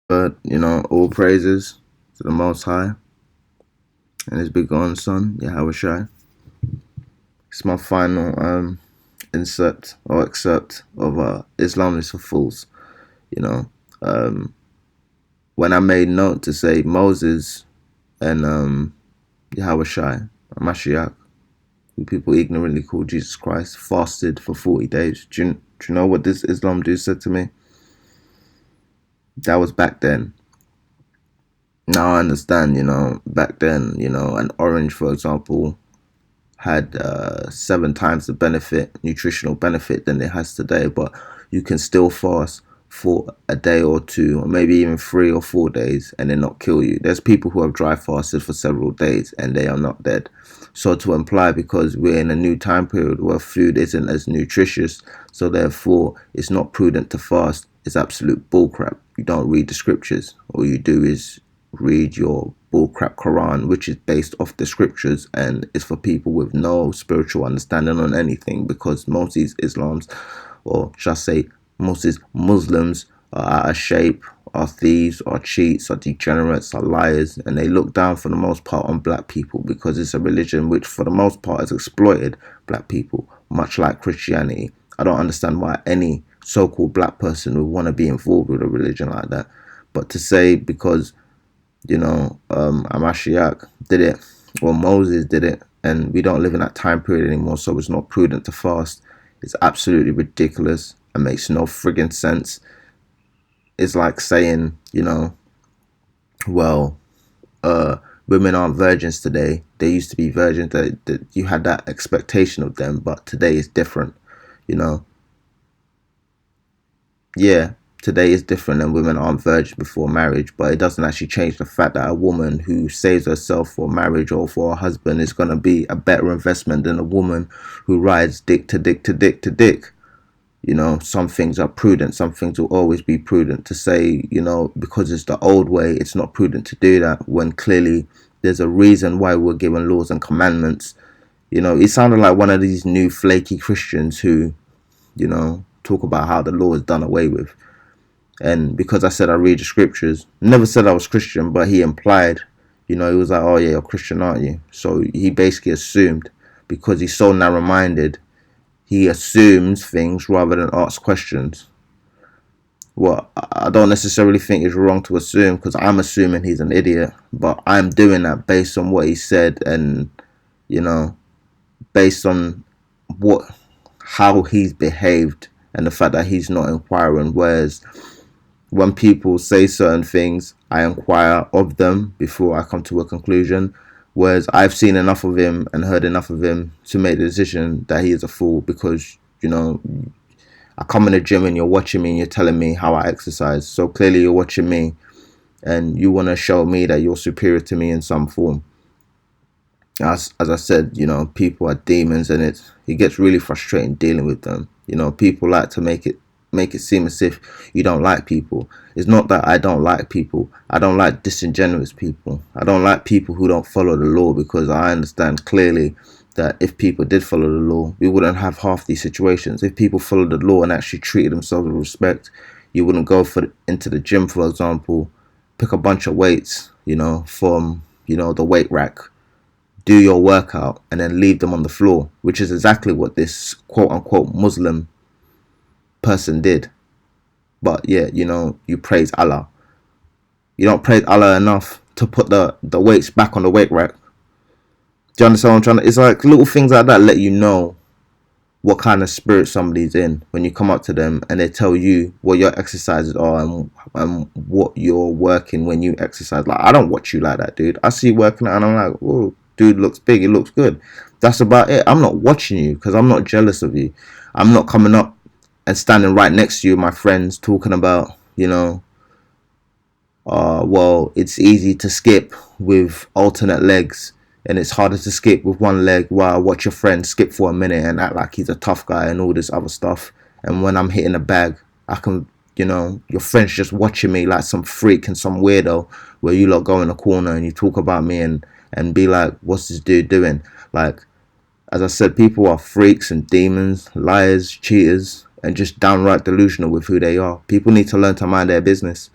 But, all praises to the Most High and His begotten Son, Yahweh Shai. It's my final insert or excerpt of Islam is for Fools. You know, um, when I made note to say Moses and Yahweh Shai, Mashiach, who people ignorantly call Jesus Christ, fasted for 40 days. Do you know what this Islam dude said to me? That was back then. Now I understand, back then, an orange, for example, had 7 times the nutritional benefit than it has today, but you can still fast for a day or two, or maybe even 3 or 4 days, and it not kill you. There's people who have dry fasted for several days and they are not dead. So to imply because we're in a new time period where food isn't as nutritious, so therefore it's not prudent to fast, is absolute bullcrap. You don't read the scriptures. All you do is read your bullcrap Quran, which is based off the scriptures and is for people with no spiritual understanding on anything, because most of these Islams, or shall I say, most of these Muslims are out of shape, are thieves, are cheats, are degenerates, are liars, and they look down for the most part on black people because it's a religion which for the most part has exploited black people, much like Christianity. I don't understand why any so-called black person would want to be involved with a religion like that. But to say because Amashiach did it, or Moses did it, and we don't live in that time period anymore, so it's not prudent to fast. It's absolutely ridiculous and makes no friggin' sense. It's like saying, well, women aren't virgins today. They used to be virgins. That you had that expectation of them, but today is different. You know, yeah, today is different and women aren't virgins before marriage, but it doesn't actually change the fact that a woman who saves herself for marriage or for a husband is going to be a better investment than a woman who rides dick to dick to dick to dick. Some things are prudent, some things will always be prudent. To say, because it's the old way, it's not prudent to do that when clearly there's a reason why we're given laws and commandments. It sounded like one of these new flaky Christians who, talk about how the law is done away with. And because I said I read the scriptures, never said I was Christian, but he implied, he was like, oh yeah, you're Christian, aren't you? So he basically assumed, because he's so narrow minded, he assumes things rather than ask questions. Well, I don't necessarily think it's wrong to assume, because I'm assuming he's an idiot, but I'm doing that based on what he said and, you know, based on what how he's behaved and the fact that he's not inquiring. Whereas when people say certain things, I inquire of them before I come to a conclusion. Whereas I've seen enough of him and heard enough of him to make the decision that he is a fool, because, I come in the gym and you're watching me and you're telling me how I exercise. So clearly you're watching me and you want to show me that you're superior to me in some form. As I said, people are demons, and it gets really frustrating dealing with them. People like to make it seem as if you don't like people. It's not that I don't like people. I don't like disingenuous people. I don't like people who don't follow the law, because I understand clearly that if people did follow the law, we wouldn't have half these situations. If people followed the law and actually treated themselves with respect, you wouldn't go into the gym, for example, pick a bunch of weights, from the weight rack, do your workout, and then leave them on the floor, which is exactly what this quote unquote Muslim person did. But yeah, you praise Allah. You don't praise Allah enough to put the weights back on the weight rack. Do you understand what I'm trying to? It's like little things like that let you know what kind of spirit somebody's in when you come up to them and they tell you what your exercises are, and what you're working when you exercise. Like, I don't watch you like that, dude. I see you working out and I'm like, oh, dude looks big, it looks good. That's about it. I'm not watching you because I'm not jealous of you. I'm not coming up and standing right next to you, my friends, talking about, well, it's easy to skip with alternate legs, and it's harder to skip with one leg, while I watch your friend skip for a minute and act like he's a tough guy and all this other stuff. And when I'm hitting the bag, I can, your friend's just watching me like some freak and some weirdo, where you lot go in the corner and you talk about me and be like, what's this dude doing? Like, as I said, people are freaks and demons, liars, cheaters, and just downright delusional with who they are. People need to learn to mind their business.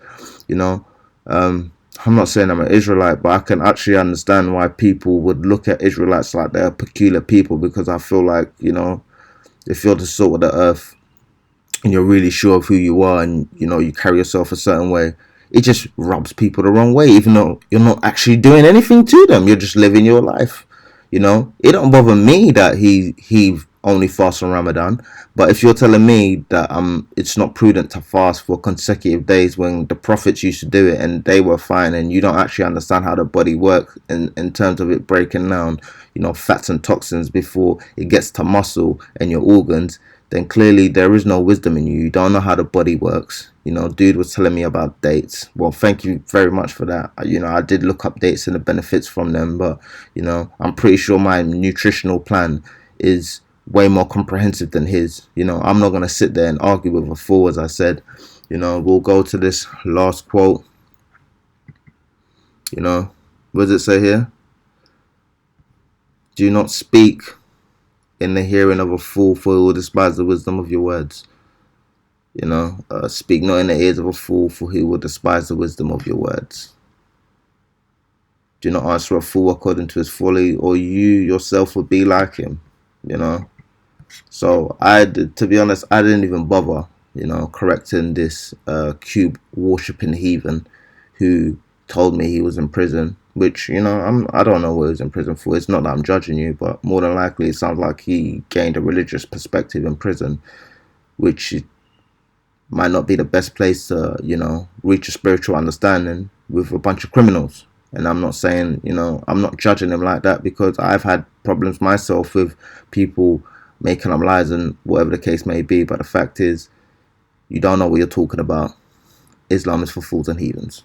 You know, I'm not saying I'm an Israelite, but I can actually understand why people would look at Israelites like they're peculiar people, because I feel like, if you're the salt of the earth and you're really sure of who you are, and you carry yourself a certain way, it just rubs people the wrong way, even though you're not actually doing anything to them. You're just living your life. It don't bother me that he only fasts on Ramadan, but if you're telling me that it's not prudent to fast for consecutive days when the prophets used to do it and they were fine, and you don't actually understand how the body works in terms of it breaking down, fats and toxins before it gets to muscle and your organs, then clearly there is no wisdom in you. You don't know how the body works. Dude was telling me about dates. Well, thank you very much for that. I did look up dates and the benefits from them, but I'm pretty sure my nutritional plan is way more comprehensive than his. I'm not gonna sit there and argue with a fool, as I said. We'll go to this last quote. What does it say here? Do not speak in the hearing of a fool, for he will despise the wisdom of your words. Speak not in the ears of a fool, for he will despise the wisdom of your words. Do not answer a fool according to his folly, or you yourself will be like him. So to be honest, I didn't even bother, correcting this cube worshipping heathen who told me he was in prison. Which I don't know what he was in prison for. It's not that I'm judging you, but more than likely it sounds like he gained a religious perspective in prison, which might not be the best place to, reach a spiritual understanding with a bunch of criminals. And I'm not saying, I'm not judging him like that, because I've had problems myself with people making up lies and whatever the case may be. But the fact is, you don't know what you're talking about. Islam is for fools and heathens.